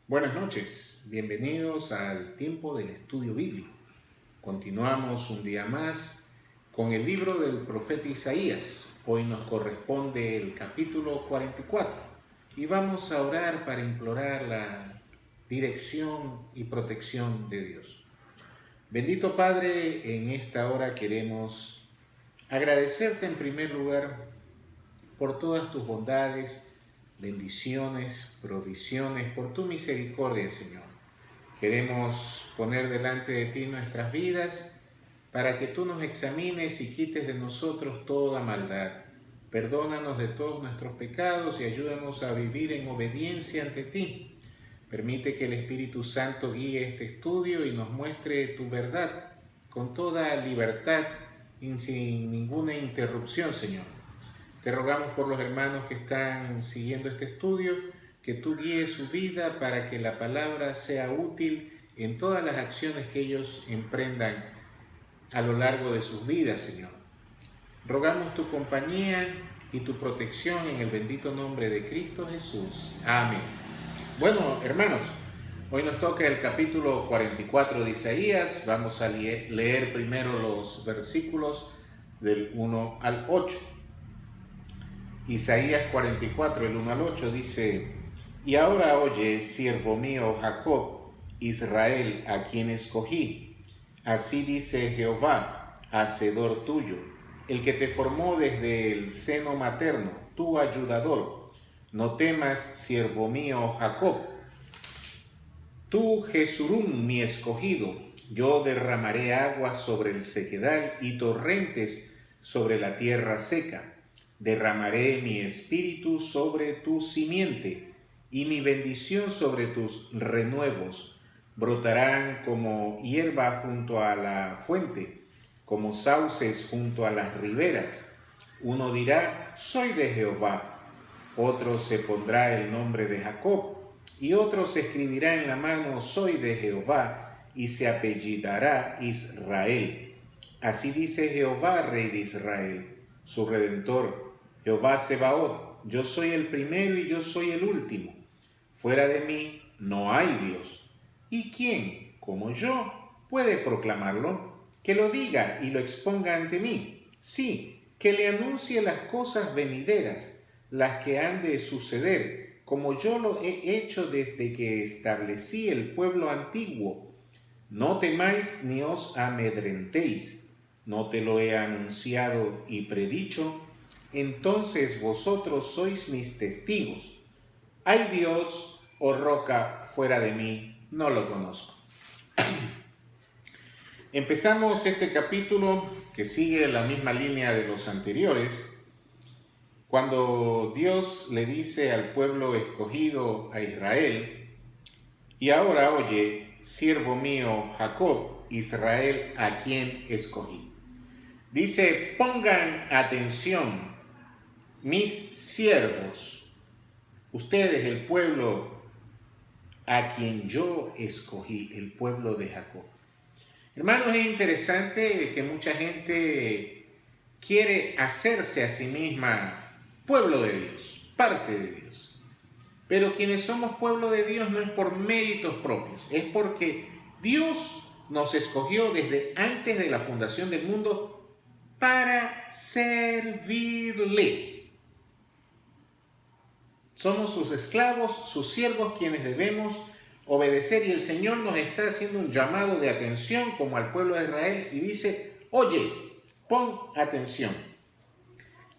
Buenas noches, bienvenidos al tiempo del estudio bíblico. Continuamos un día más con el libro del profeta Isaías. Hoy nos corresponde el capítulo 44 y vamos a orar para implorar la dirección y protección de Dios. Bendito Padre, en esta hora queremos agradecerte en primer lugar por todas tus bondades, bendiciones, provisiones, por tu misericordia, Señor. Queremos poner delante de ti nuestras vidas para que tú nos examines y quites de nosotros toda maldad. Perdónanos de todos nuestros pecados y ayúdanos a vivir en obediencia ante ti. Permite que el Espíritu Santo guíe este estudio y nos muestre tu verdad con toda libertad y sin ninguna interrupción, Señor. Te rogamos por los hermanos que están siguiendo este estudio, que tú guíes su vida para que la palabra sea útil en todas las acciones que ellos emprendan a lo largo de sus vidas, Señor. Rogamos tu compañía y tu protección en el bendito nombre de Cristo Jesús. Amén. Bueno, hermanos, hoy nos toca el capítulo 44 de Isaías. Vamos a leer primero los versículos del 1 al 8. Isaías 44, el 1 al 8 dice: Y ahora oye, siervo mío Jacob, Israel, a quien escogí. Así dice Jehová, hacedor tuyo, el que te formó desde el seno materno, tu ayudador. No temas, siervo mío Jacob. Tú, Jesurún, mi escogido, yo derramaré aguas sobre el sequedal y torrentes sobre la tierra seca. Derramaré mi espíritu sobre tu simiente y mi bendición sobre tus renuevos. Brotarán como hierba junto a la fuente, como sauces junto a las riberas. Uno dirá, soy de Jehová. Otro se pondrá el nombre de Jacob, y otro se escribirá en la mano, soy de Jehová, y se apellidará Israel. Así dice Jehová, Rey de Israel, su Redentor, Jehová Sebaot, yo soy el primero y yo soy el último. Fuera de mí no hay Dios. ¿Y quién, como yo, puede proclamarlo? Que lo diga y lo exponga ante mí. Sí, que le anuncie las cosas venideras, las que han de suceder, como yo lo he hecho desde que establecí el pueblo antiguo. No temáis ni os amedrentéis. ¿No te lo he anunciado y predicho? Entonces vosotros sois mis testigos. ¿Hay Dios o roca fuera de mí? No lo conozco. Empezamos este capítulo que sigue la misma línea de los anteriores, cuando Dios le dice al pueblo escogido, a Israel: y ahora oye, siervo mío Jacob, Israel, a quien escogí. Dice, pongan atención, mis siervos, ustedes, el pueblo a quien yo escogí, el pueblo de Jacob. Hermanos, es interesante que mucha gente quiere hacerse a sí misma pueblo de Dios, parte de Dios. Pero quienes somos pueblo de Dios no es por méritos propios, es porque Dios nos escogió desde antes de la fundación del mundo para servirle. Somos sus esclavos, sus siervos, quienes debemos obedecer, y el Señor nos está haciendo un llamado de atención como al pueblo de Israel y dice, oye, pon atención.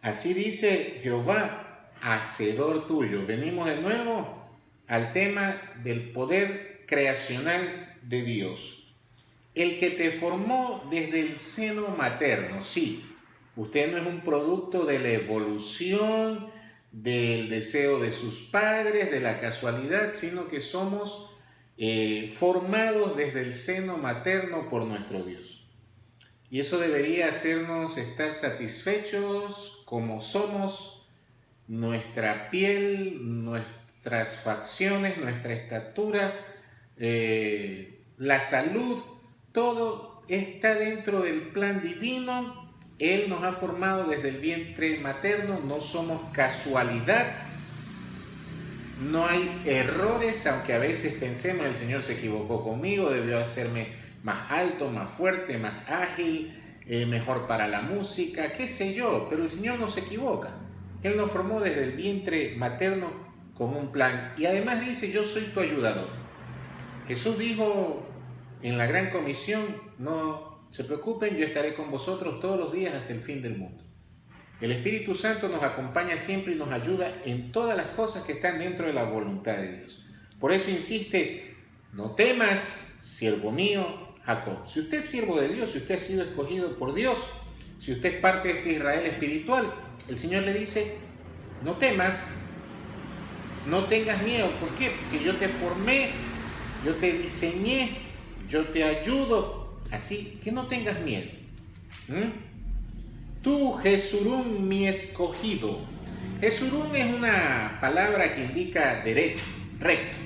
Así dice Jehová, hacedor tuyo. Venimos de nuevo al tema del poder creacional de Dios. El que te formó desde el seno materno. Sí, usted no es un producto de la evolución, del deseo de sus padres, de la casualidad, sino que somos formados desde el seno materno por nuestro Dios. Y eso debería hacernos estar satisfechos como somos, nuestra piel, nuestras facciones, nuestra estatura, la salud, todo está dentro del plan divino. Él nos ha formado desde el vientre materno, no somos casualidad. no hay errores, aunque a veces pensemos el Señor se equivocó conmigo, debió hacerme más alto, más fuerte, más ágil, mejor para la música, qué sé yo, pero el Señor no se equivoca. Él nos formó desde el vientre materno con un plan y además dice, yo soy tu ayudador. Jesús dijo en la gran comisión, no se preocupen, yo estaré con vosotros todos los días hasta el fin del mundo. El Espíritu Santo nos acompaña siempre y nos ayuda en todas las cosas que están dentro de la voluntad de Dios. Por eso insiste, no temas, siervo mío, Jacob. Si usted es siervo de Dios, si usted ha sido escogido por Dios, si usted es parte de este Israel espiritual, el Señor le dice, no temas, no tengas miedo. ¿Por qué? Porque yo te formé, yo te diseñé, yo te ayudo. Así que no tengas miedo. Tú, Jesurún, mi escogido. Jesurún es una palabra que indica derecho, recto,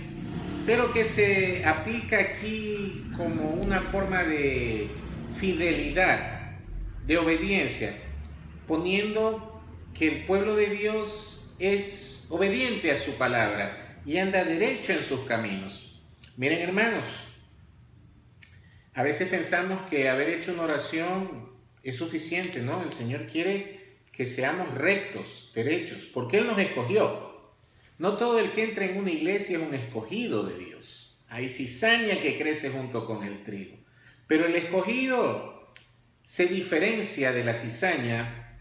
pero que se aplica aquí como una forma de fidelidad, de obediencia, poniendo que el pueblo de Dios es obediente a su palabra y anda derecho en sus caminos. Miren, hermanos, a veces pensamos que haber hecho una oración es suficiente, ¿no? El Señor quiere que seamos rectos, derechos, porque Él nos escogió. No todo el que entra en una iglesia es un escogido de Dios. Hay cizaña que crece junto con el trigo. Pero el escogido se diferencia de la cizaña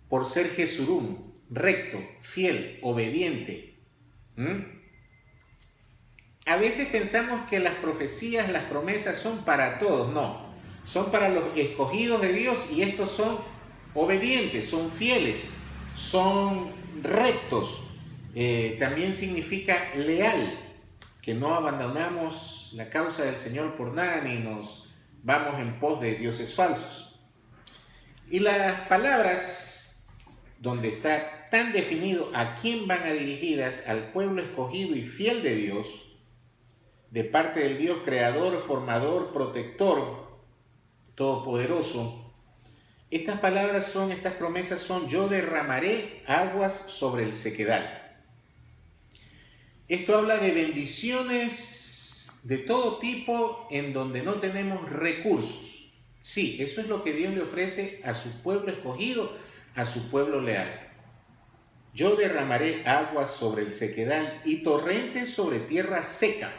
por ser Jesurún, recto, fiel, obediente. A veces pensamos que las profecías, las promesas son para todos. No, son para los escogidos de Dios y estos son obedientes, son fieles, son rectos. También significa leal, que no abandonamos la causa del Señor por nada ni nos vamos en pos de dioses falsos. Y las palabras donde está tan definido a quién van a dirigidas, al pueblo escogido y fiel de Dios, de parte del Dios creador, formador, protector, todopoderoso. Estas promesas son, yo derramaré aguas sobre el sequedal. Esto habla de bendiciones de todo tipo en donde no tenemos recursos. Sí, eso es lo que Dios le ofrece a su pueblo escogido, a su pueblo leal. Yo derramaré aguas sobre el sequedal y torrentes sobre tierra seca.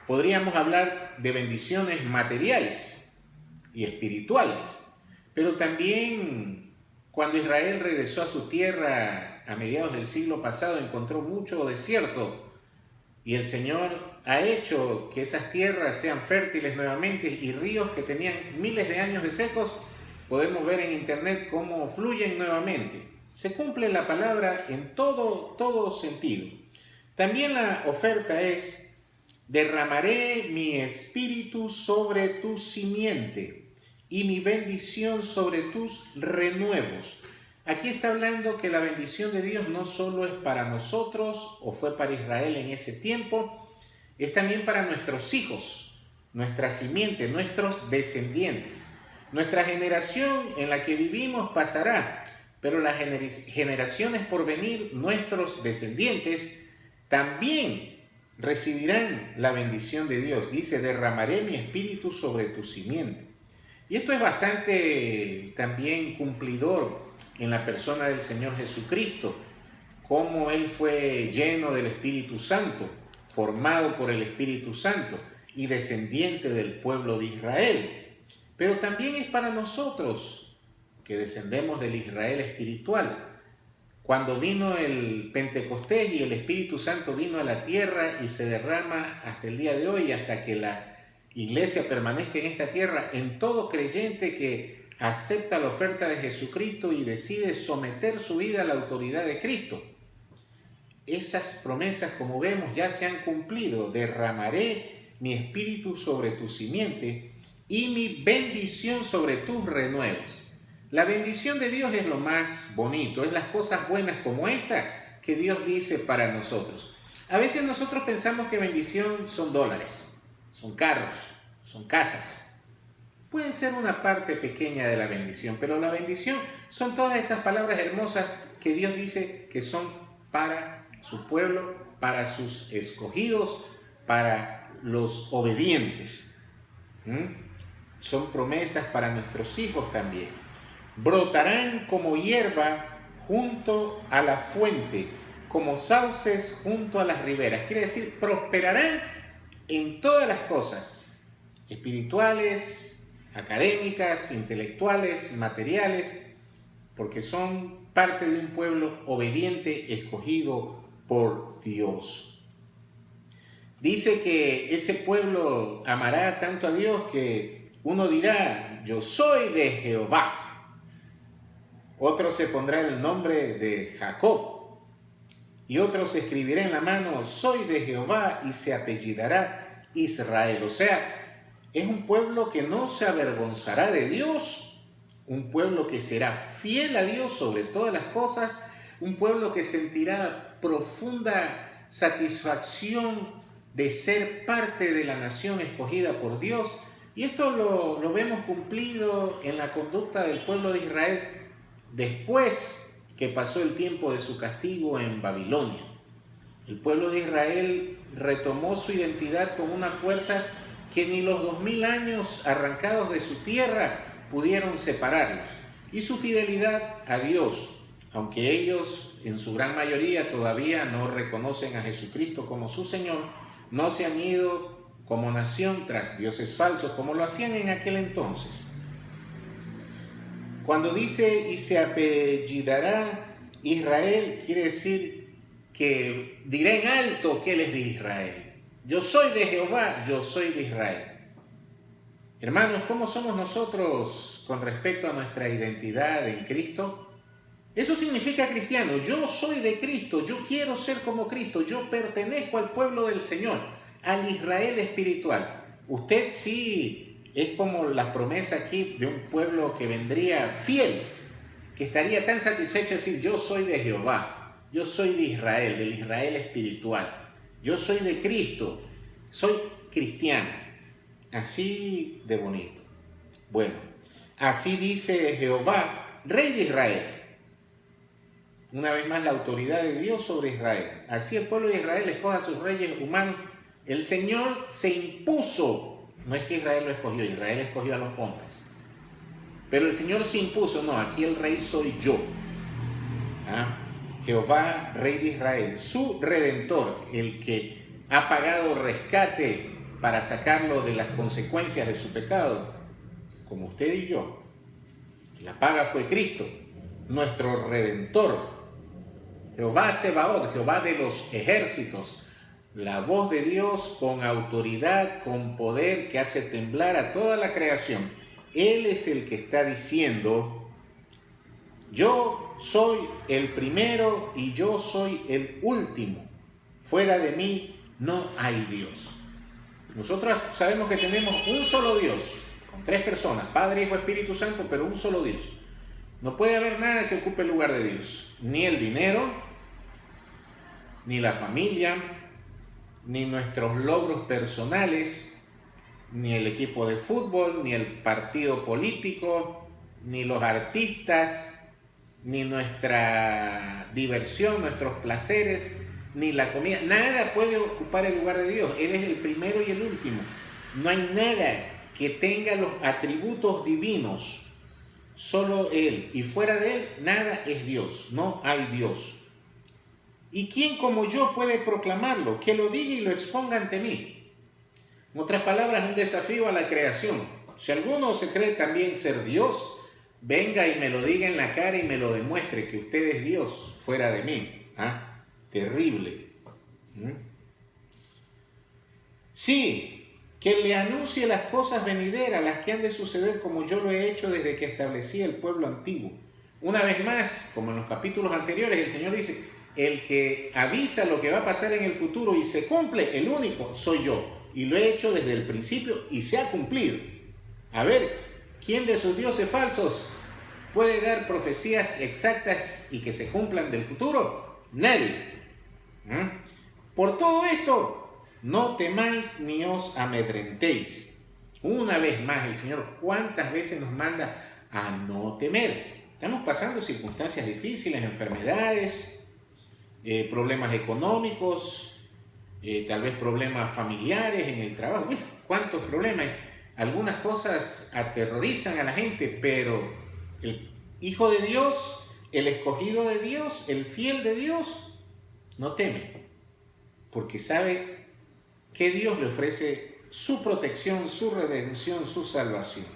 Podríamos hablar de bendiciones materiales y espirituales, pero también cuando Israel regresó a su tierra a mediados del siglo pasado encontró mucho desierto y el Señor ha hecho que esas tierras sean fértiles nuevamente y ríos que tenían miles de años de secos, podemos ver en internet cómo fluyen nuevamente. Se cumple la palabra en todo sentido. También la oferta es, derramaré mi espíritu sobre tu simiente y mi bendición sobre tus renuevos. Aquí está hablando que la bendición de Dios no solo es para nosotros o fue para Israel en ese tiempo, es también para nuestros hijos, nuestra simiente, nuestros descendientes. Nuestra generación en la que vivimos pasará, pero las generaciones por venir, nuestros descendientes, también recibirán la bendición de Dios. Dice, derramaré mi espíritu sobre tu simiente. Y esto es bastante también cumplidor en la persona del Señor Jesucristo, cómo Él fue lleno del Espíritu Santo, formado por el Espíritu Santo y descendiente del pueblo de Israel. Pero también es para nosotros, que descendemos del Israel espiritual. Cuando vino el Pentecostés y el Espíritu Santo vino a la tierra y se derrama hasta el día de hoy, hasta que la iglesia permanezca en esta tierra, en todo creyente que acepta la oferta de Jesucristo y decide someter su vida a la autoridad de Cristo. Esas promesas, como vemos, ya se han cumplido. Derramaré mi espíritu sobre tu simiente y mi bendición sobre tus renuevos. La bendición de Dios es lo más bonito, es las cosas buenas como esta que Dios dice para nosotros. A veces nosotros pensamos que bendición son dólares, son carros, son casas. Pueden ser una parte pequeña de la bendición, pero la bendición son todas estas palabras hermosas que Dios dice que son para su pueblo, para sus escogidos, para los obedientes. Son promesas para nuestros hijos también. Brotarán como hierba junto a la fuente, como sauces junto a las riberas. Quiere decir, prosperarán en todas las cosas, espirituales, académicas, intelectuales, materiales, porque son parte de un pueblo obediente, escogido por Dios. Dice que ese pueblo amará tanto a Dios que uno dirá, yo soy de Jehová. Otro se pondrá el nombre de Jacob. Y otro se escribirá en la mano, soy de Jehová, y se apellidará Israel. O sea, es un pueblo que no se avergonzará de Dios, un pueblo que será fiel a Dios sobre todas las cosas, un pueblo que sentirá profunda satisfacción de ser parte de la nación escogida por Dios. Y esto lo vemos cumplido en la conducta del pueblo de Israel después que pasó el tiempo de su castigo en Babilonia. El pueblo de Israel retomó su identidad con una fuerza que ni los 2000 años arrancados de su tierra pudieron separarlos. Y su fidelidad a Dios, aunque ellos en su gran mayoría todavía no reconocen a Jesucristo como su Señor, no se han ido como nación tras dioses falsos como lo hacían en aquel entonces. Cuando dice y se apellidará Israel, quiere decir que dirá en alto que Él es de Israel. Yo soy de Jehová, yo soy de Israel. Hermanos, ¿cómo somos nosotros con respecto a nuestra identidad en Cristo? Eso significa cristiano. Yo soy de Cristo, yo quiero ser como Cristo, yo pertenezco al pueblo del Señor, al Israel espiritual. Usted sí es como la promesa aquí de un pueblo que vendría fiel, que estaría tan satisfecho de decir, yo soy de Jehová, yo soy de Israel, del Israel espiritual, yo soy de Cristo, soy cristiano. Así de bonito. Bueno, así dice Jehová, Rey de Israel. Una vez más la autoridad de Dios sobre Israel. Así el pueblo de Israel escoge a sus reyes humanos. El Señor se impuso. No es que Israel lo escogió, Israel escogió a los hombres. Pero el Señor se impuso, no, aquí el rey soy yo. Jehová, Rey de Israel, su Redentor, el que ha pagado rescate para sacarlo de las consecuencias de su pecado, como usted y yo. La paga fue Cristo, nuestro Redentor. Jehová Sebaot, Jehová de los ejércitos, la voz de Dios con autoridad, con poder que hace temblar a toda la creación. Él es el que está diciendo, yo soy el primero y yo soy el último. Fuera de mí no hay Dios. Nosotros sabemos que tenemos un solo Dios, con 3 personas, Padre, Hijo, Espíritu Santo, pero un solo Dios. No puede haber nada que ocupe el lugar de Dios, ni el dinero, ni la familia, ni nuestros logros personales, ni el equipo de fútbol, ni el partido político, ni los artistas, ni nuestra diversión, nuestros placeres, ni la comida. Nada puede ocupar el lugar de Dios. Él es el primero y el último. No hay nada que tenga los atributos divinos. Solo Él. Y fuera de Él, nada es Dios. No hay Dios. ¿Y quién como yo puede proclamarlo? Que lo diga y lo exponga ante mí. En otras palabras, un desafío a la creación. Si alguno se cree también ser Dios, venga y me lo diga en la cara y me lo demuestre que usted es Dios fuera de mí. Terrible. Sí, que le anuncie las cosas venideras, las que han de suceder como yo lo he hecho desde que establecí el pueblo antiguo. Una vez más, como en los capítulos anteriores, el Señor dice, el que avisa lo que va a pasar en el futuro y se cumple, el único, soy yo. Y lo he hecho desde el principio y se ha cumplido. A ver, ¿quién de sus dioses falsos puede dar profecías exactas y que se cumplan del futuro? Nadie. Por todo esto, no temáis ni os amedrentéis. Una vez más, el Señor, ¿cuántas veces nos manda a no temer? Estamos pasando circunstancias difíciles, enfermedades, problemas económicos, tal vez problemas familiares en el trabajo. Uy, cuántos problemas. Algunas cosas aterrorizan a la gente, pero el Hijo de Dios, el escogido de Dios, el fiel de Dios, no teme, porque sabe que Dios le ofrece su protección, su redención, su salvación.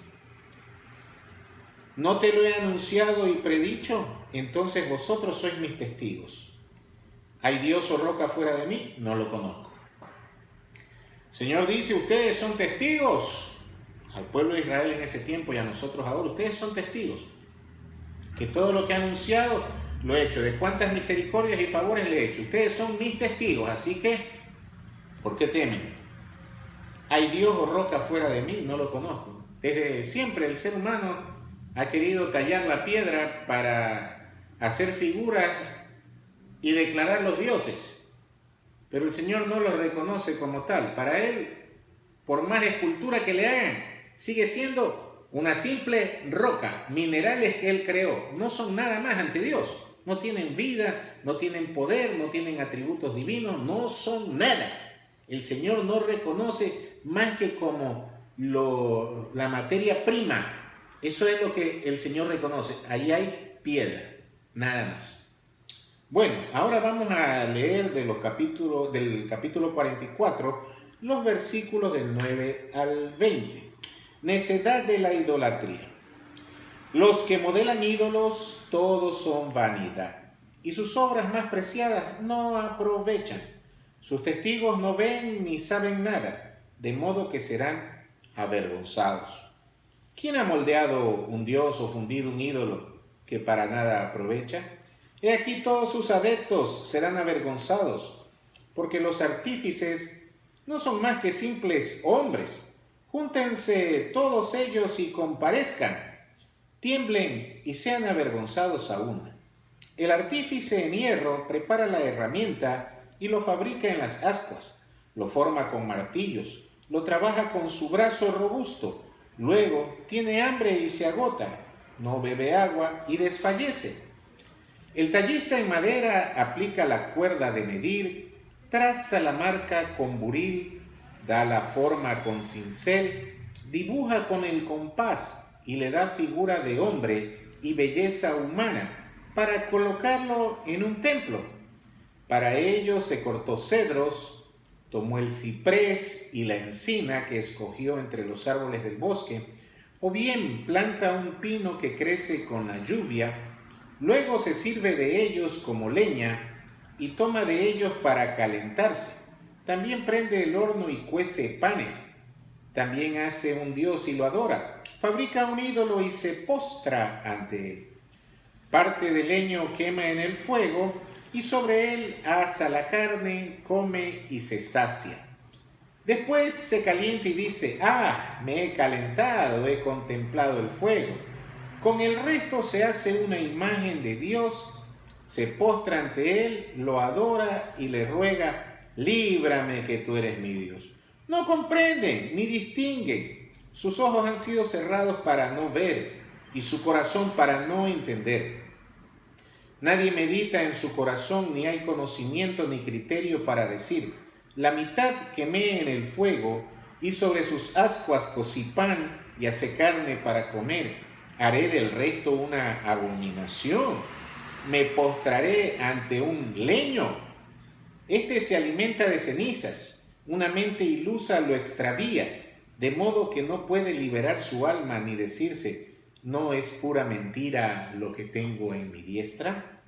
¿No te lo he anunciado y predicho? Entonces vosotros sois mis testigos. ¿Hay Dios o roca fuera de mí? No lo conozco. El Señor dice, ustedes son testigos. Al pueblo de Israel en ese tiempo y a nosotros ahora, ustedes son testigos. Que todo lo que he anunciado lo he hecho. De cuántas misericordias y favores le he hecho. Ustedes son mis testigos, así que, ¿por qué temen? ¿Hay Dios o roca fuera de mí? No lo conozco. Desde siempre el ser humano ha querido tallar la piedra para hacer figuras y declarar los dioses. Pero el Señor no los reconoce como tal. Para Él, por más escultura que le hagan, sigue siendo una simple roca, minerales que Él creó. No son nada más ante Dios. No tienen vida, no tienen poder, no tienen atributos divinos, no son nada. El Señor no reconoce más que como la materia prima. Eso es lo que el Señor reconoce. Ahí hay piedra, nada más. Bueno, ahora vamos a leer del capítulo 44, los versículos del 9 al 20. Necedad de la idolatría. Los que modelan ídolos, todos son vanidad, y sus obras más preciadas no aprovechan. Sus testigos no ven ni saben nada, de modo que serán avergonzados. ¿Quién ha moldeado un dios o fundido un ídolo que para nada aprovecha? He aquí todos sus adeptos serán avergonzados, porque los artífices no son más que simples hombres. Júntense todos ellos y comparezcan, tiemblen y sean avergonzados aún. El artífice en hierro prepara la herramienta y lo fabrica en las ascuas, lo forma con martillos, lo trabaja con su brazo robusto, luego tiene hambre y se agota, no bebe agua y desfallece. El tallista en madera aplica la cuerda de medir, traza la marca con buril, da la forma con cincel, dibuja con el compás y le da figura de hombre y belleza humana para colocarlo en un templo. Para ello se cortó cedros, tomó el ciprés y la encina que escogió entre los árboles del bosque, o bien planta un pino que crece con la lluvia, luego se sirve de ellos como leña y toma de ellos para calentarse. También prende el horno y cuece panes. También hace un dios y lo adora. Fabrica un ídolo y se postra ante él. Parte de leño quema en el fuego y sobre él asa la carne, come y se sacia. Después se calienta y dice, me he calentado, he contemplado el fuego. Con el resto se hace una imagen de Dios, se postra ante él, lo adora y le ruega, líbrame que tú eres mi Dios. No comprenden ni distinguen. Sus ojos han sido cerrados para no ver y su corazón para no entender. Nadie medita en su corazón, ni hay conocimiento ni criterio para decir, la mitad quemé en el fuego y sobre sus ascuas cocí pan y hace carne para comer. Haré del resto una abominación. Me postraré ante un leño. Este se alimenta de cenizas, una mente ilusa lo extravía, de modo que no puede liberar su alma ni decirse, ¿no es pura mentira lo que tengo en mi diestra?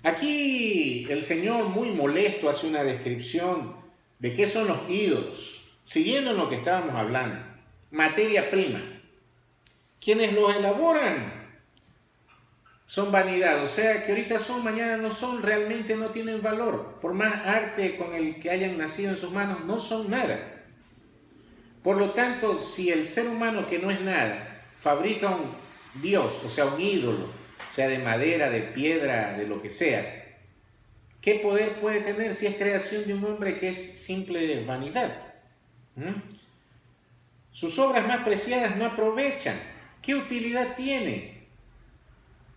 Aquí el Señor, muy molesto, hace una descripción de qué son los ídolos, siguiendo en lo que estábamos hablando, materia prima. Quienes los elaboran son vanidad, o sea que ahorita son, mañana no son, realmente no tienen valor. Por más arte con el que hayan nacido en sus manos, no son nada. Por lo tanto, si el ser humano que no es nada, fabrica un Dios, o sea un ídolo, sea de madera, de piedra, de lo que sea, ¿qué poder puede tener si es creación de un hombre que es simple vanidad? Sus obras más preciadas no aprovechan. ¿Qué utilidad tiene?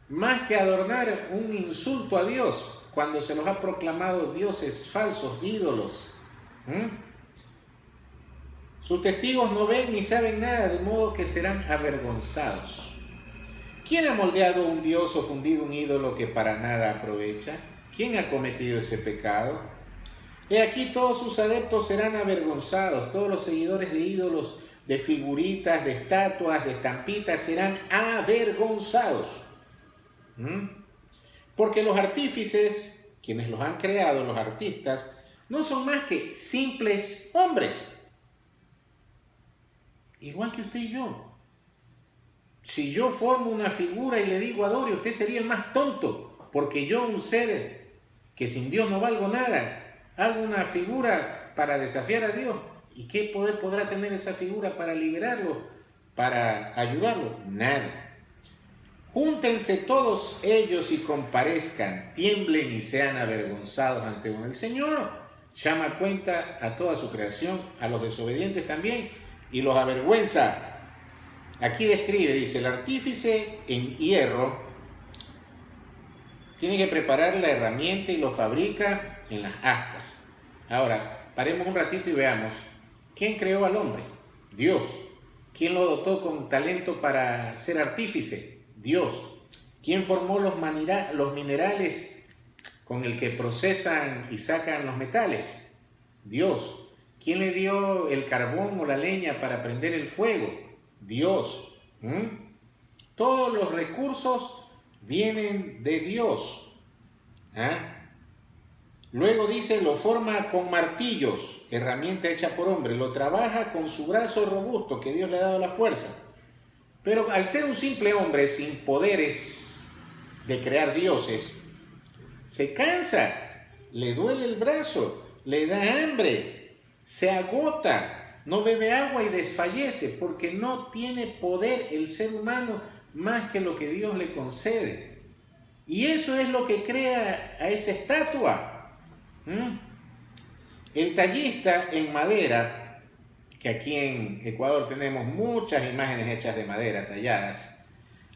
Más que adornar un insulto a Dios. cuando se los ha proclamado dioses falsos, ídolos. Sus testigos no ven ni saben nada, de modo que serán avergonzados. ¿Quién ha moldeado un dios o fundido un ídolo que para nada aprovecha? ¿Quién ha cometido ese pecado? He aquí todos sus adeptos serán avergonzados, todos los seguidores de ídolos, de figuritas, de estatuas, de estampitas serán avergonzados. Porque los artífices, quienes los han creado, los artistas, no son más que simples hombres. Igual que usted y yo. Si yo formo una figura y le digo adore, usted sería el más tonto, porque yo, un ser que sin Dios no valgo nada, hago una figura para desafiar a Dios. ¿Y qué poder podrá tener esa figura para liberarlo, para ayudarlo? Nada. Júntense todos ellos y comparezcan, tiemblen y sean avergonzados ante uno. El Señor llama a cuenta a toda su creación, a los desobedientes también, y los avergüenza. Aquí describe, dice, el artífice en hierro tiene que preparar la herramienta y lo fabrica en las ascuas. Ahora, paremos un ratito y veamos, ¿quién creó al hombre? Dios. ¿Quién lo dotó con talento para ser artífice? Dios. ¿Quién formó los minerales con el que procesan y sacan los metales? Dios. ¿Quién le dio el carbón o la leña para prender el fuego? Dios. Todos los recursos vienen de Dios. Luego dice, lo forma con martillos, herramienta hecha por hombre, lo trabaja con su brazo robusto, que Dios le ha dado la fuerza. Pero al ser un simple hombre sin poderes de crear dioses, se cansa, le duele el brazo, le da hambre, se agota, no bebe agua y desfallece, porque no tiene poder el ser humano más que lo que Dios le concede. Y eso es lo que crea a esa estatua. El tallista en madera, que aquí en Ecuador tenemos muchas imágenes hechas de madera talladas,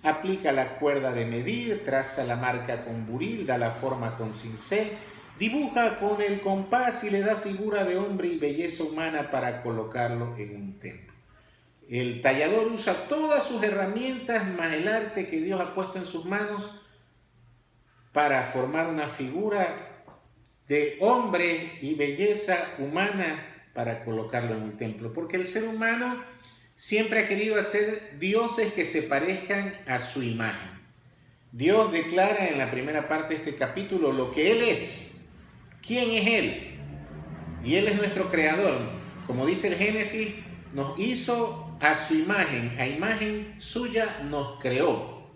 aplica la cuerda de medir, traza la marca con buril, da la forma con cincel, dibuja con el compás y le da figura de hombre y belleza humana para colocarlo en un templo. El tallador usa todas sus herramientas más el arte que Dios ha puesto en sus manos para formar una figura de hombre y belleza humana para colocarlo en un templo. Porque el ser humano siempre ha querido hacer dioses que se parezcan a su imagen. Dios declara en la primera parte de este capítulo lo que Él es. ¿Quién es Él? Y Él es nuestro creador. Como dice el Génesis, nos hizo a su imagen, a imagen suya nos creó.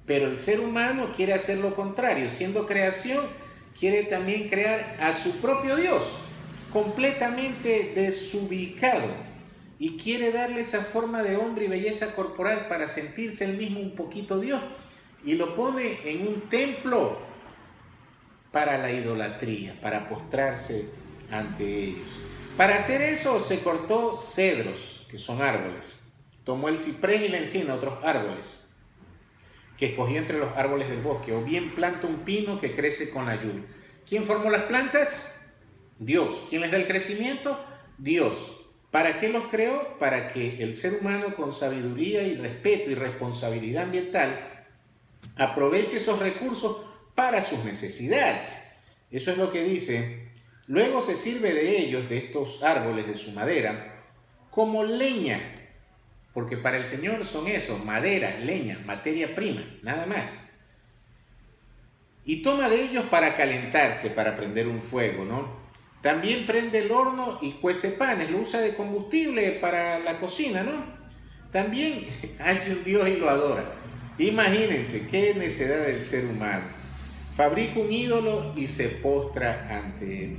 Pero el ser humano quiere hacer lo contrario, siendo creación, quiere también crear a su propio Dios, completamente desubicado, y quiere darle esa forma de hombre y belleza corporal para sentirse él mismo un poquito Dios, y lo pone en un templo para la idolatría, para postrarse ante ellos. Para hacer eso se cortó cedros, que son árboles, tomó el ciprés y la encina, otros árboles, que escogió entre los árboles del bosque, o bien planta un pino que crece con la lluvia. ¿Quién formó las plantas? Dios. ¿Quién les da el crecimiento? Dios. ¿Para qué los creó? Para que el ser humano, con sabiduría y respeto y responsabilidad ambiental, aproveche esos recursos para sus necesidades. Eso es lo que dice. Luego se sirve de ellos, de estos árboles, de su madera, como leña. Porque para el Señor son eso, madera, leña, materia prima, nada más. Y toma de ellos para calentarse, para prender un fuego, ¿no? También prende el horno y cuece panes, lo usa de combustible para la cocina, ¿no? También hace un Dios y lo adora. Imagínense qué necedad del ser humano. Fabrica un ídolo y se postra ante él.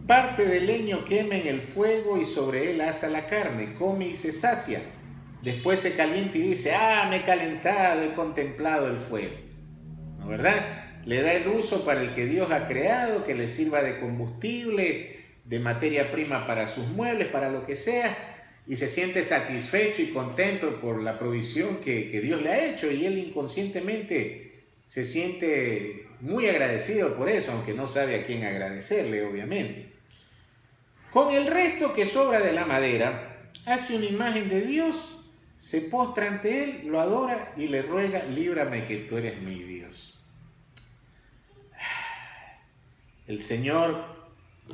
Parte del leño quema en el fuego y sobre él asa la carne, come y se sacia. Después se calienta y dice, me he calentado, he contemplado el fuego. ¿No, verdad? Le da el uso para el que Dios ha creado, que le sirva de combustible, de materia prima para sus muebles, para lo que sea, y se siente satisfecho y contento por la provisión que Dios le ha hecho, y él inconscientemente se siente muy agradecido por eso, aunque no sabe a quién agradecerle, obviamente. Con el resto que sobra de la madera, hace una imagen de Dios, se postra ante él, lo adora y le ruega, líbrame que tú eres mi Dios. El Señor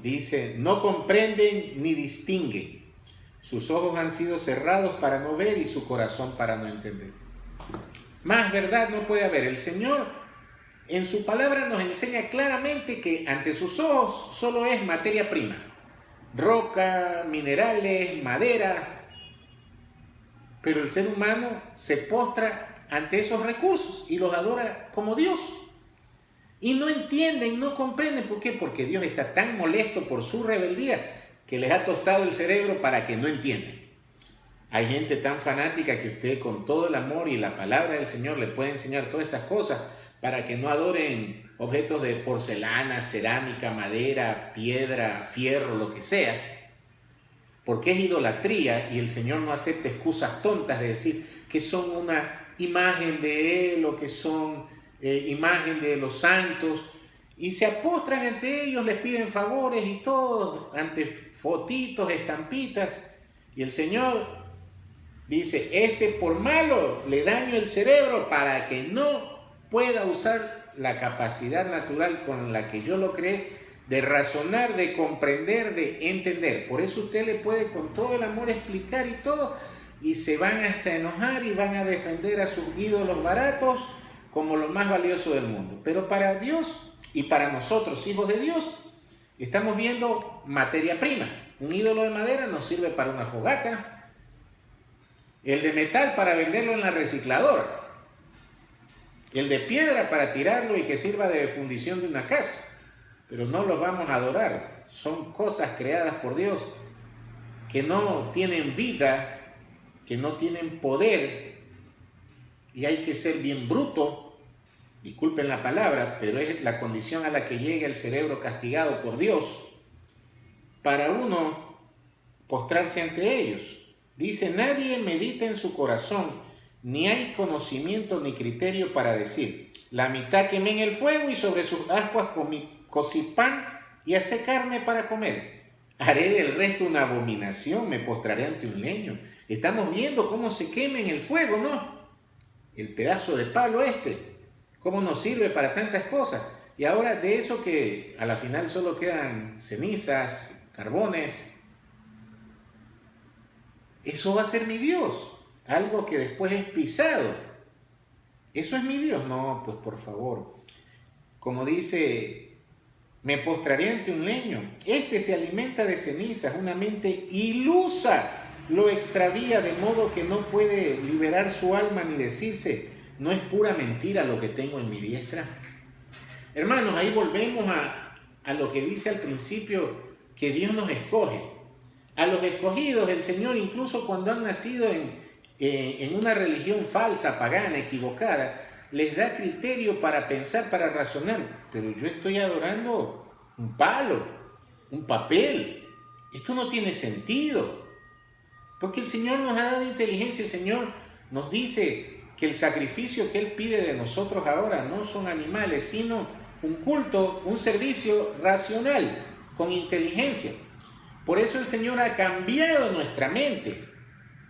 dice, no comprenden ni distinguen. Sus ojos han sido cerrados para no ver y su corazón para no entender. Más verdad no puede haber. El Señor en su palabra nos enseña claramente que ante sus ojos solo es materia prima. Roca, minerales, madera. Pero el ser humano se postra ante esos recursos y los adora como Dios. Y no entienden, no comprenden. ¿Por qué? Porque Dios está tan molesto por su rebeldía que les ha tostado el cerebro para que no entiendan. Hay gente tan fanática que usted con todo el amor y la palabra del Señor le puede enseñar todas estas cosas para que no adoren objetos de porcelana, cerámica, madera, piedra, fierro, lo que sea. Porque es idolatría y el Señor no acepta excusas tontas de decir que son una imagen de Él o que son imagen de los santos. Y se apostran ante ellos, les piden favores y todo, ante fotitos, estampitas. Y el Señor dice, por malo le daño el cerebro para que no pueda usar la capacidad natural con la que yo lo creé de razonar, de comprender, de entender. Por eso usted le puede con todo el amor explicar y todo, y se van hasta enojar y van a defender a sus ídolos baratos como lo más valioso del mundo. Pero para Dios y para nosotros, hijos de Dios, estamos viendo materia prima. Un ídolo de madera nos sirve para una fogata, el de metal para venderlo en la recicladora, el de piedra para tirarlo y que sirva de fundición de una casa. Pero no los vamos a adorar. Son cosas creadas por Dios que no tienen vida, que no tienen poder, y hay que ser bien bruto, disculpen la palabra, pero es la condición a la que llega el cerebro castigado por Dios para uno postrarse ante ellos. Dice, nadie medita en su corazón, ni hay conocimiento ni criterio para decir, la mitad quemé en el fuego y sobre sus ascuas cocí pan y asé carne para comer. Haré del resto una abominación, me postraré ante un leño. Estamos viendo cómo se quema en el fuego, ¿no? El pedazo de palo cómo nos sirve para tantas cosas. Y ahora de eso que a la final solo quedan cenizas, carbones, eso va a ser mi Dios, algo que después es pisado. ¿Eso es mi Dios? No, pues por favor. Como dice, me postraré ante un leño. Se alimenta de cenizas, una mente ilusa lo extravía de modo que no puede liberar su alma ni decirse, ¿no es pura mentira lo que tengo en mi diestra? Hermanos, ahí volvemos a lo que dice al principio, que Dios nos escoge. A los escogidos, el Señor, incluso cuando han nacido en una religión falsa, pagana, equivocada, les da criterio para pensar, para razonar. Pero yo estoy adorando un palo, un papel. Esto no tiene sentido. Porque el Señor nos ha dado inteligencia, el Señor nos dice que el sacrificio que Él pide de nosotros ahora no son animales, sino un culto, un servicio racional, con inteligencia. Por eso el Señor ha cambiado nuestra mente,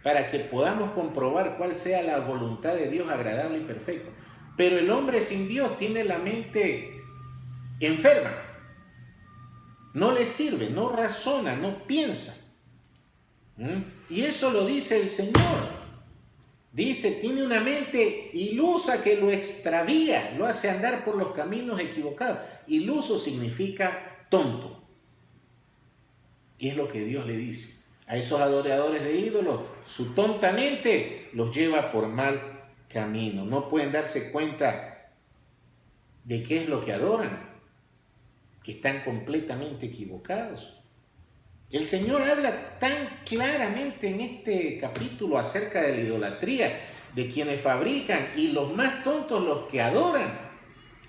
para que podamos comprobar cuál sea la voluntad de Dios agradable y perfecta. Pero el hombre sin Dios tiene la mente enferma. No le sirve, no razona, no piensa. Y eso lo dice el Señor. Dice, tiene una mente ilusa que lo extravía, lo hace andar por los caminos equivocados. Iluso significa tonto. Y es lo que Dios le dice. A esos adoradores de ídolos, su tonta mente los lleva por mal camino. No pueden darse cuenta de qué es lo que adoran, que están completamente equivocados. El Señor habla tan claramente en este capítulo acerca de la idolatría, de quienes fabrican y los más tontos los que adoran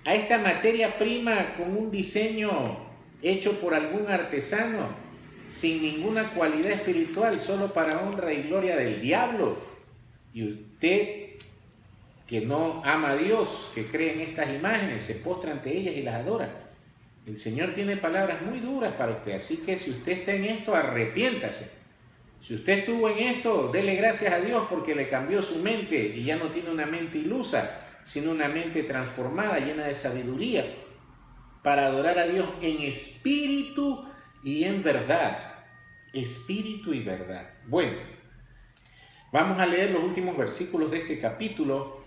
a esta materia prima con un diseño hecho por algún artesano sin ninguna cualidad espiritual, solo para honra y gloria del diablo. Y usted que no ama a Dios, que cree en estas imágenes, se postra ante ellas y las adora. El Señor tiene palabras muy duras para usted, así que si usted está en esto, arrepiéntase. Si usted estuvo en esto, dele gracias a Dios porque le cambió su mente y ya no tiene una mente ilusa, sino una mente transformada, llena de sabiduría, para adorar a Dios en espíritu y en verdad. Espíritu y verdad. Bueno, vamos a leer los últimos versículos de este capítulo,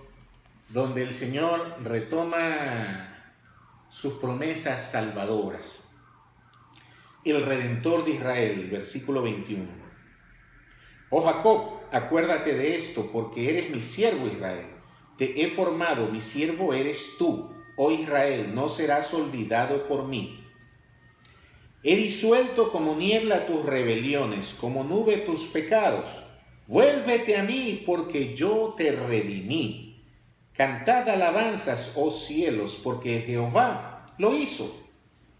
donde el Señor retoma sus promesas salvadoras. El Redentor de Israel, versículo 21. Oh Jacob, acuérdate de esto, porque eres mi siervo Israel. Te he formado, mi siervo eres tú. Oh Israel, no serás olvidado por mí. He disuelto como niebla tus rebeliones, como nube tus pecados. Vuélvete a mí, porque yo te redimí. Cantad alabanzas, oh cielos, porque Jehová lo hizo.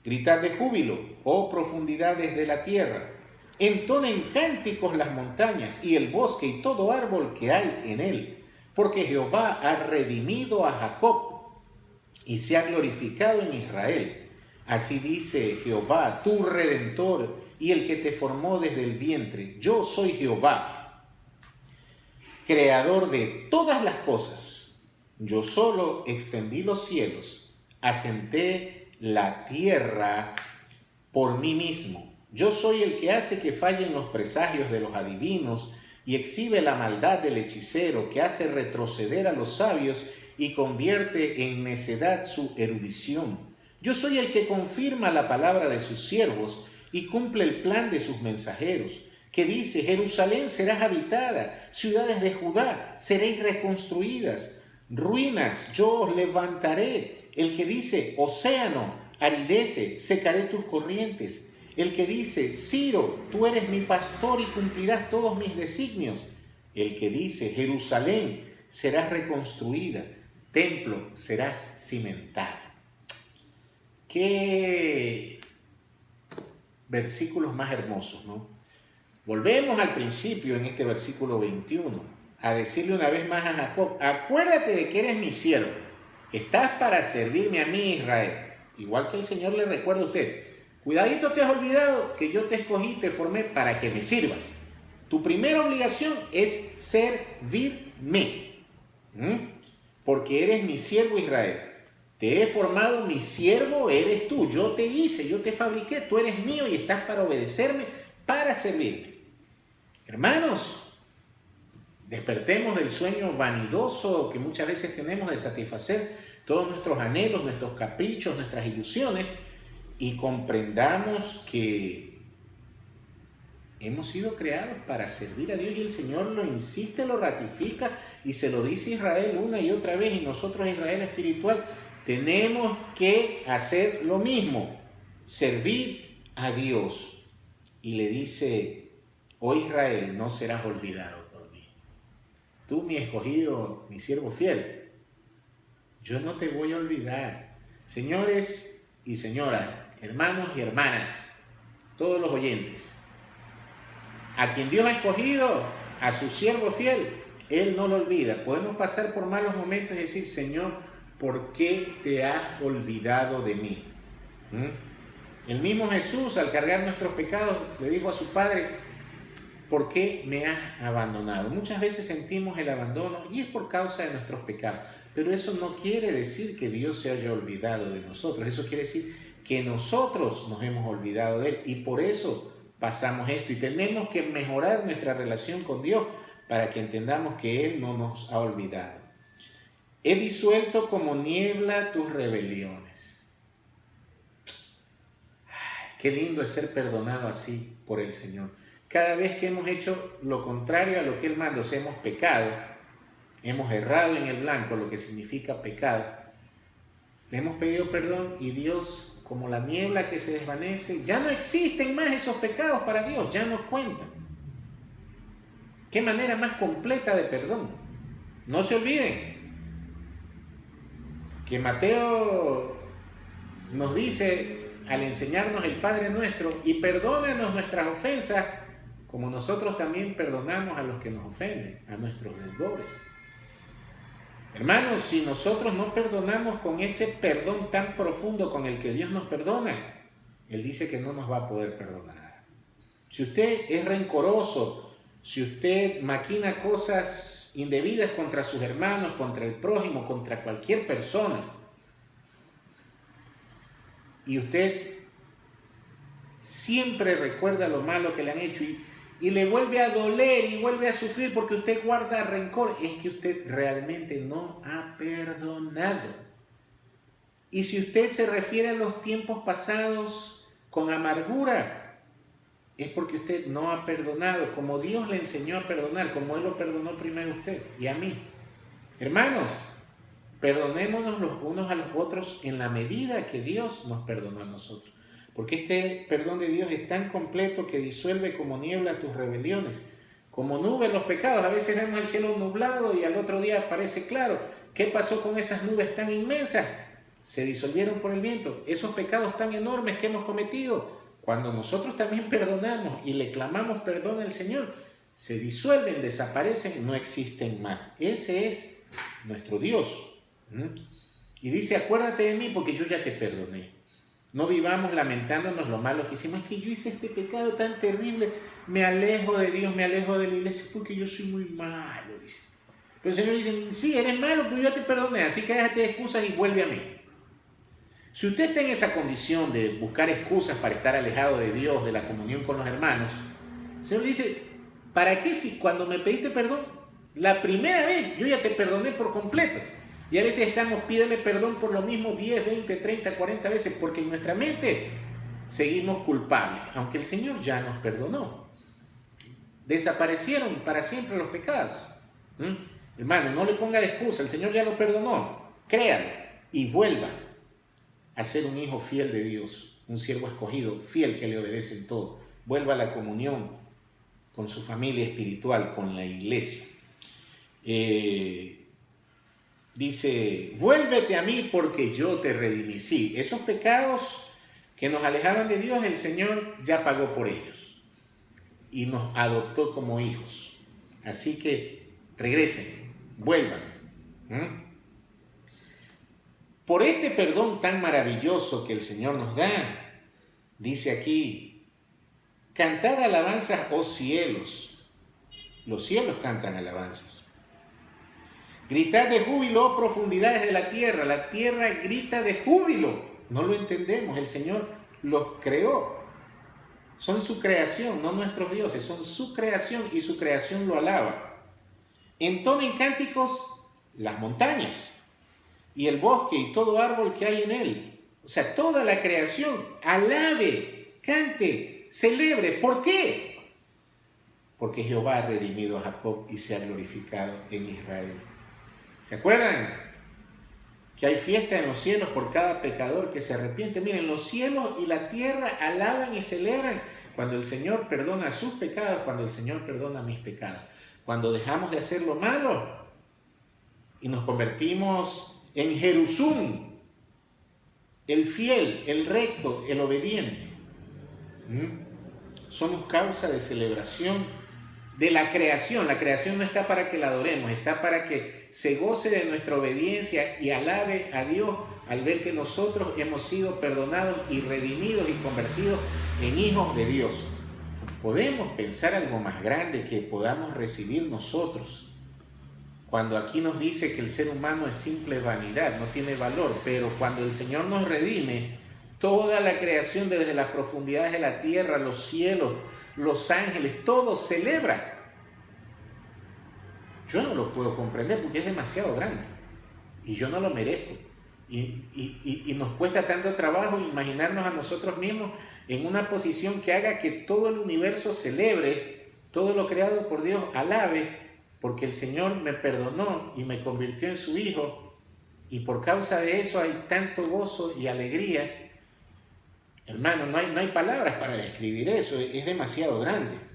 Gritad de júbilo, oh profundidades de la tierra. Entonen cánticos las montañas y el bosque y todo árbol que hay en él, porque Jehová ha redimido a Jacob y se ha glorificado en Israel. Así dice Jehová, tu Redentor y el que te formó desde el vientre. Yo soy Jehová, creador de todas las cosas. Yo solo extendí los cielos, asenté la tierra por mí mismo. Yo soy el que hace que fallen los presagios de los adivinos y exhibe la maldad del hechicero, que hace retroceder a los sabios y convierte en necedad su erudición. Yo soy el que confirma la palabra de sus siervos y cumple el plan de sus mensajeros, que dice: Jerusalén será habitada, ciudades de Judá seréis reconstruidas, ruinas yo os levantaré. El que dice: océano, aridece, secaré tus corrientes. El que dice: Ciro, tú eres mi pastor y cumplirás todos mis designios. El que dice: Jerusalén serás reconstruida, templo serás cimentada. Qué versículos más hermosos, ¿no? Volvemos al principio en este versículo 21, a decirle una vez más a Jacob: acuérdate de que eres mi siervo, estás para servirme a mí, Israel. Igual que el Señor le recuerda a usted: cuidadito, te has olvidado que yo te escogí, te formé para que me sirvas. Tu primera obligación es servirme, porque eres mi siervo Israel. Te he formado, mi siervo eres tú. Yo te hice, yo te fabriqué, tú eres mío y estás para obedecerme, para servirme. Hermanos, despertemos del sueño vanidoso que muchas veces tenemos de satisfacer todos nuestros anhelos, nuestros caprichos, nuestras ilusiones, y comprendamos que hemos sido creados para servir a Dios, y el Señor lo insiste, lo ratifica y se lo dice a Israel una y otra vez, y nosotros, Israel espiritual, tenemos que hacer lo mismo, servir a Dios. Y le dice: oh Israel, no serás olvidado por mí. Tú, mi escogido, mi siervo fiel, yo no te voy a olvidar. Señores y señoras, hermanos y hermanas, todos los oyentes, a quien Dios ha escogido, a su siervo fiel, Él no lo olvida. Podemos pasar por malos momentos y decir: Señor, ¿por qué te has olvidado de mí? El mismo Jesús, al cargar nuestros pecados, le dijo a su Padre: ¿por qué me has abandonado? Muchas veces sentimos el abandono y es por causa de nuestros pecados, pero eso no quiere decir que Dios se haya olvidado de nosotros. Eso quiere decir que nosotros nos hemos olvidado de Él, y por eso pasamos esto, y tenemos que mejorar nuestra relación con Dios para que entendamos que Él no nos ha olvidado. He disuelto como niebla tus rebeliones. Ay, qué lindo es ser perdonado así por el Señor. Cada vez que hemos hecho lo contrario a lo que Él manda, o sea, hemos pecado, hemos errado en el blanco, lo que significa pecado, le hemos pedido perdón, y Dios, como la niebla que se desvanece, ya no existen más esos pecados para Dios, ya no cuentan. Qué manera más completa de perdón. No se olviden que Mateo nos dice, al enseñarnos el Padre Nuestro: y perdónanos nuestras ofensas, como nosotros también perdonamos a los que nos ofenden, a nuestros deudores. Hermanos, si nosotros no perdonamos con ese perdón tan profundo con el que Dios nos perdona, Él dice que no nos va a poder perdonar. Si usted es rencoroso, si usted maquina cosas indebidas contra sus hermanos, contra el prójimo, contra cualquier persona, y usted siempre recuerda lo malo que le han hecho y le vuelve a doler y vuelve a sufrir porque usted guarda rencor, es que usted realmente no ha perdonado. Y si usted se refiere a los tiempos pasados con amargura, es porque usted no ha perdonado, como Dios le enseñó a perdonar, como Él lo perdonó primero a usted y a mí. Hermanos, perdonémonos los unos a los otros en la medida que Dios nos perdonó a nosotros. Porque este perdón de Dios es tan completo que disuelve como niebla tus rebeliones, como nube los pecados. A veces vemos el cielo nublado y al otro día aparece claro. ¿Qué pasó con esas nubes tan inmensas? Se disolvieron por el viento. Esos pecados tan enormes que hemos cometido, cuando nosotros también perdonamos y le clamamos perdón al Señor, se disuelven, desaparecen, no existen más. Ese es nuestro Dios. Y dice, acuérdate de mí porque yo ya te perdoné. No vivamos lamentándonos lo malo que hicimos. Es que yo hice este pecado tan terrible, me alejo de Dios, me alejo de la iglesia porque yo soy muy malo, dice. Pero el Señor dice, sí, eres malo, pero yo te perdoné, así que déjate de excusas y vuelve a mí. Si usted está en esa condición de buscar excusas para estar alejado de Dios, de la comunión con los hermanos, el Señor le dice, ¿para qué si cuando me pediste perdón, la primera vez yo ya te perdoné por completo? Y a veces estamos, pídele perdón por lo mismo 10, 20, 30, 40 veces, porque en nuestra mente seguimos culpables, aunque el Señor ya nos perdonó. Desaparecieron para siempre los pecados. Hermano, no le ponga de excusa, el Señor ya lo perdonó. Créalo y vuelva a ser un hijo fiel de Dios, un siervo escogido, fiel que le obedece en todo. Vuelva a la comunión con su familia espiritual, con la iglesia. Dice, vuélvete a mí porque yo te redimí. Sí, esos pecados que nos alejaban de Dios, el Señor ya pagó por ellos y nos adoptó como hijos. Así que regresen, vuelvan. Por este perdón tan maravilloso que el Señor nos da, dice aquí, cantad alabanzas, oh cielos. Los cielos cantan alabanzas. Gritad de júbilo, oh profundidades de la tierra grita de júbilo. No lo entendemos, el Señor los creó. Son su creación, no nuestros dioses, son su creación y su creación lo alaba. Entonen cánticos las montañas y el bosque y todo árbol que hay en él. O sea, toda la creación alabe, cante, celebre. ¿Por qué? Porque Jehová ha redimido a Jacob y se ha glorificado en Israel. ¿Se acuerdan? Que hay fiesta en los cielos por cada pecador que se arrepiente. Miren, los cielos y la tierra alaban y celebran cuando el Señor perdona sus pecados, cuando el Señor perdona mis pecados. Cuando dejamos de hacer lo malo y nos convertimos en Jerusún, el fiel, el recto, el obediente. Somos causa de celebración de la creación. La creación no está para que la adoremos, está para que se goce de nuestra obediencia y alabe a Dios al ver que nosotros hemos sido perdonados y redimidos y convertidos en hijos de Dios. Podemos pensar algo más grande que podamos recibir nosotros. Cuando aquí nos dice que el ser humano es simple vanidad, no tiene valor, pero cuando el Señor nos redime, toda la creación desde las profundidades de la tierra, los cielos, los ángeles, todo celebra. Yo no lo puedo comprender porque es demasiado grande y yo no lo merezco. Y nos cuesta tanto trabajo imaginarnos a nosotros mismos en una posición que haga que todo el universo celebre, todo lo creado por Dios alabe, porque el Señor me perdonó y me convirtió en su hijo, y por causa de eso hay tanto gozo y alegría. Hermano, no hay palabras para describir eso, es demasiado grande.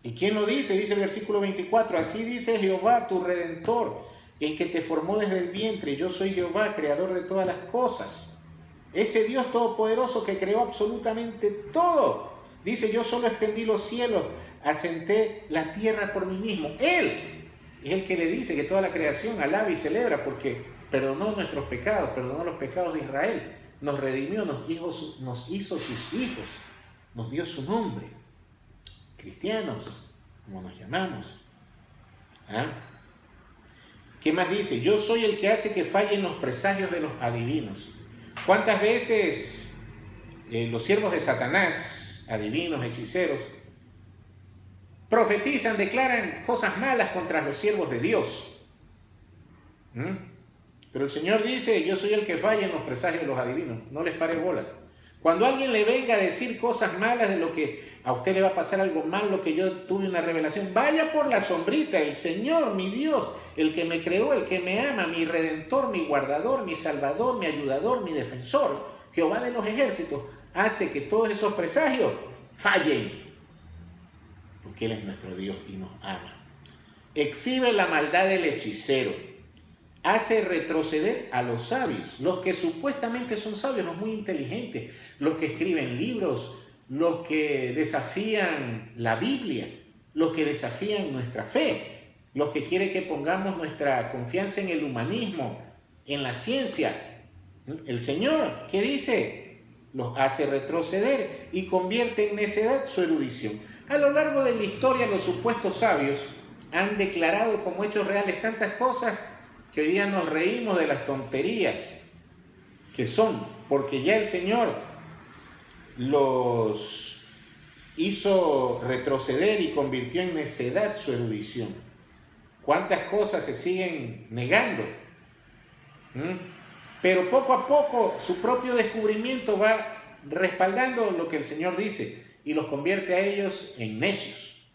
¿Y quién lo dice? Dice el versículo 24, así dice Jehová tu Redentor, el que te formó desde el vientre. Yo soy Jehová, creador de todas las cosas. Ese Dios todopoderoso que creó absolutamente todo. Dice, yo solo extendí los cielos, asenté la tierra por mí mismo. Él es el que le dice que toda la creación alaba y celebra porque perdonó nuestros pecados, perdonó los pecados de Israel, nos redimió, nos hizo sus hijos, nos dio su nombre. Cristianos, como nos llamamos. ¿Ah? ¿Qué más dice? Yo soy el que hace que fallen los presagios de los adivinos. ¿Cuántas veces los siervos de Satanás, adivinos, hechiceros, profetizan, declaran cosas malas contra los siervos de Dios? Pero el Señor dice, yo soy el que falla en los presagios de los adivinos. No les pare bola. Cuando alguien le venga a decir cosas malas de lo que a usted le va a pasar algo mal, lo que yo tuve una revelación, vaya por la sombrita. El Señor, mi Dios, el que me creó, el que me ama, mi redentor, mi guardador, mi salvador, mi ayudador, mi defensor, Jehová de los ejércitos, hace que todos esos presagios fallen. Porque Él es nuestro Dios y nos ama. Exhibe la maldad del hechicero. Hace retroceder a los sabios, los que supuestamente son sabios, los muy inteligentes, los que escriben libros, los que desafían la Biblia, los que desafían nuestra fe, los que quieren que pongamos nuestra confianza en el humanismo, en la ciencia. El Señor, ¿qué dice? Los hace retroceder y convierte en necedad su erudición. A lo largo de la historia, los supuestos sabios han declarado como hechos reales tantas cosas que hoy día nos reímos de las tonterías que son, porque ya el Señor los hizo retroceder y convirtió en necedad su erudición. ¿Cuántas cosas se siguen negando? Pero poco a poco su propio descubrimiento va respaldando lo que el Señor dice y los convierte a ellos en necios.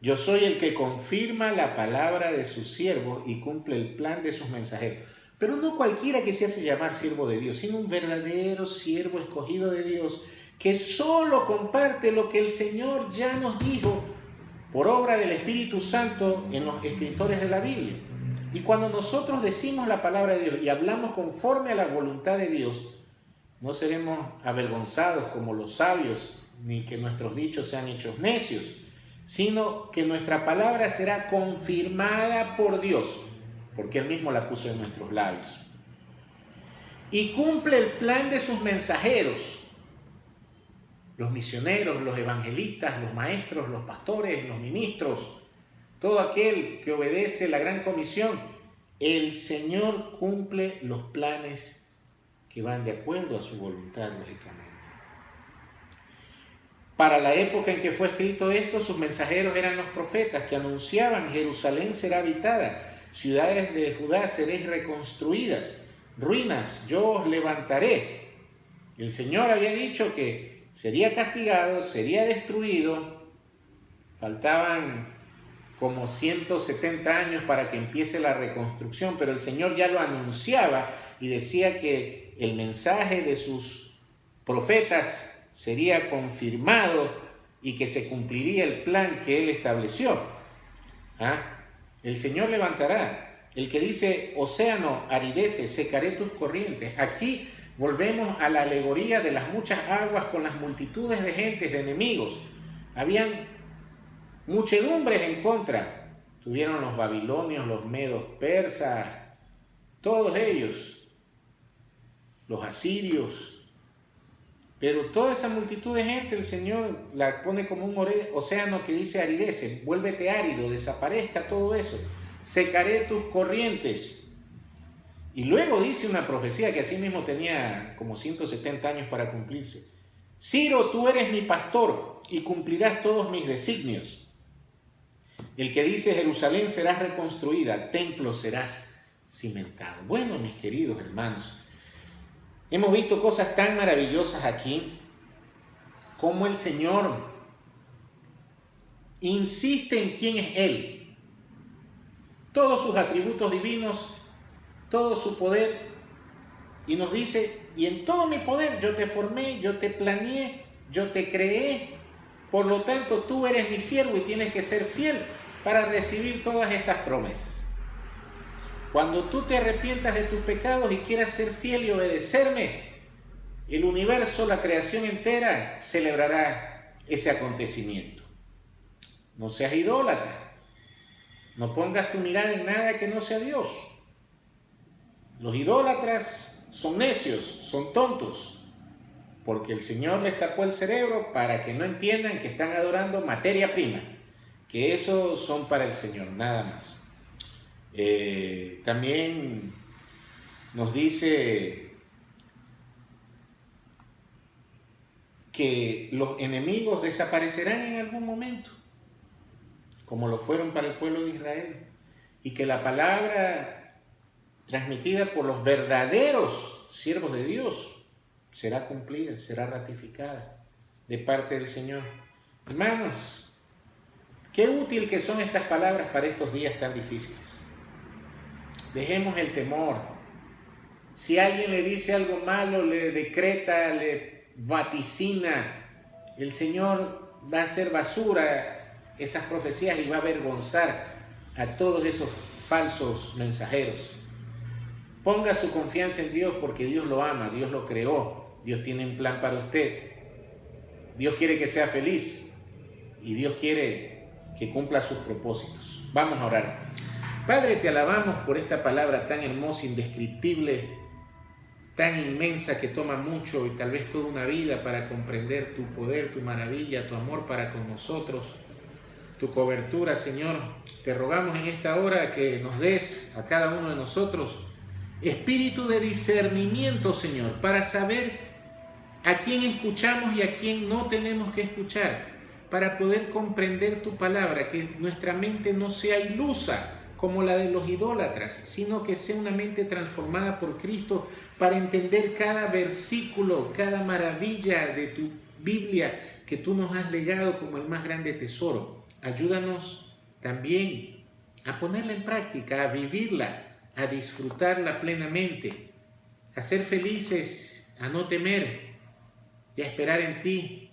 Yo soy el que confirma la palabra de sus siervos y cumple el plan de sus mensajeros. Pero no cualquiera que se hace llamar siervo de Dios, sino un verdadero siervo escogido de Dios, que solo comparte lo que el Señor ya nos dijo por obra del Espíritu Santo en los escritores de la Biblia. Y cuando nosotros decimos la palabra de Dios y hablamos conforme a la voluntad de Dios, no seremos avergonzados como los sabios, ni que nuestros dichos sean hechos necios, sino que nuestra palabra será confirmada por Dios, porque Él mismo la puso en nuestros labios. Y cumple el plan de sus mensajeros, los misioneros, los evangelistas, los maestros, los pastores, los ministros, todo aquel que obedece la gran comisión. El Señor cumple los planes que van de acuerdo a su voluntad, lógicamente. Para la época en que fue escrito esto, sus mensajeros eran los profetas que anunciaban: Jerusalén será habitada, ciudades de Judá seréis reconstruidas, ruinas yo os levantaré. El Señor había dicho que sería castigado, sería destruido. Faltaban como 170 años para que empiece la reconstrucción, pero el Señor ya lo anunciaba y decía que el mensaje de sus profetas sería confirmado y que se cumpliría el plan que Él estableció. El Señor levantará. El que dice, océano, aridece, secaré tus corrientes. Aquí volvemos a la alegoría de las muchas aguas con las multitudes de gentes, de enemigos. Habían muchedumbres en contra. Tuvieron los babilonios, los medos persas, todos ellos, los asirios. Pero toda esa multitud de gente el Señor la pone como un océano que dice aridece, vuélvete árido, desaparezca todo eso, secaré tus corrientes. Y luego dice una profecía que así mismo tenía como 170 años para cumplirse. Ciro, tú eres mi pastor y cumplirás todos mis designios. El que dice Jerusalén serás reconstruida, templo serás cimentado. Bueno, mis queridos hermanos, hemos visto cosas tan maravillosas aquí, como el Señor insiste en quién es Él. Todos sus atributos divinos, todo su poder, y nos dice, y en todo mi poder yo te formé, yo te planeé, yo te creé, por lo tanto tú eres mi siervo y tienes que ser fiel para recibir todas estas promesas. Cuando tú te arrepientas de tus pecados y quieras ser fiel y obedecerme, el universo, la creación entera, celebrará ese acontecimiento. No seas idólatra. No pongas tu mirada en nada que no sea Dios. Los idólatras son necios, son tontos, porque el Señor les tapó el cerebro para que no entiendan que están adorando materia prima, que esos son para el Señor, nada más. También nos dice que los enemigos desaparecerán en algún momento, como lo fueron para el pueblo de Israel, y que la palabra transmitida por los verdaderos siervos de Dios será cumplida, será ratificada de parte del Señor. Hermanos, qué útil que son estas palabras para estos días tan difíciles. Dejemos el temor. Si alguien le dice algo malo, le decreta, le vaticina, el Señor va a hacer basura esas profecías y va a avergonzar a todos esos falsos mensajeros. Ponga su confianza en Dios porque Dios lo ama, Dios lo creó, Dios tiene un plan para usted. Dios quiere que sea feliz y Dios quiere que cumpla sus propósitos. Vamos a orar. Padre, te alabamos por esta palabra tan hermosa, indescriptible, tan inmensa que toma mucho y tal vez toda una vida para comprender tu poder, tu maravilla, tu amor para con nosotros, tu cobertura, Señor. Te rogamos en esta hora que nos des a cada uno de nosotros espíritu de discernimiento, Señor, para saber a quién escuchamos y a quién no tenemos que escuchar, para poder comprender tu palabra, que nuestra mente no sea ilusa como la de los idólatras, sino que sea una mente transformada por Cristo para entender cada versículo, cada maravilla de tu Biblia que tú nos has legado como el más grande tesoro. Ayúdanos también a ponerla en práctica, a vivirla, a disfrutarla plenamente, a ser felices, a no temer y a esperar en ti,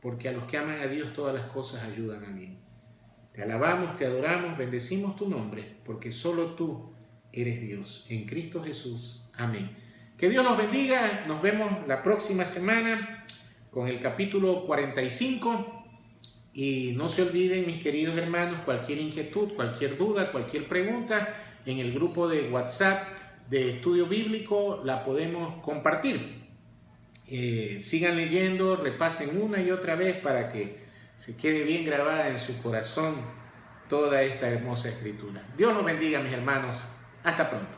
porque a los que aman a Dios todas las cosas ayudan a bien. Te alabamos, te adoramos, bendecimos tu nombre, porque solo tú eres Dios. En Cristo Jesús. Amén. Que Dios nos bendiga. Nos vemos la próxima semana con el capítulo 45. Y no se olviden, mis queridos hermanos, cualquier inquietud, cualquier duda, cualquier pregunta, en el grupo de WhatsApp de Estudio Bíblico la podemos compartir. Sigan leyendo, repasen una y otra vez para que se quede bien grabada en su corazón toda esta hermosa escritura. Dios los bendiga, mis hermanos. Hasta pronto.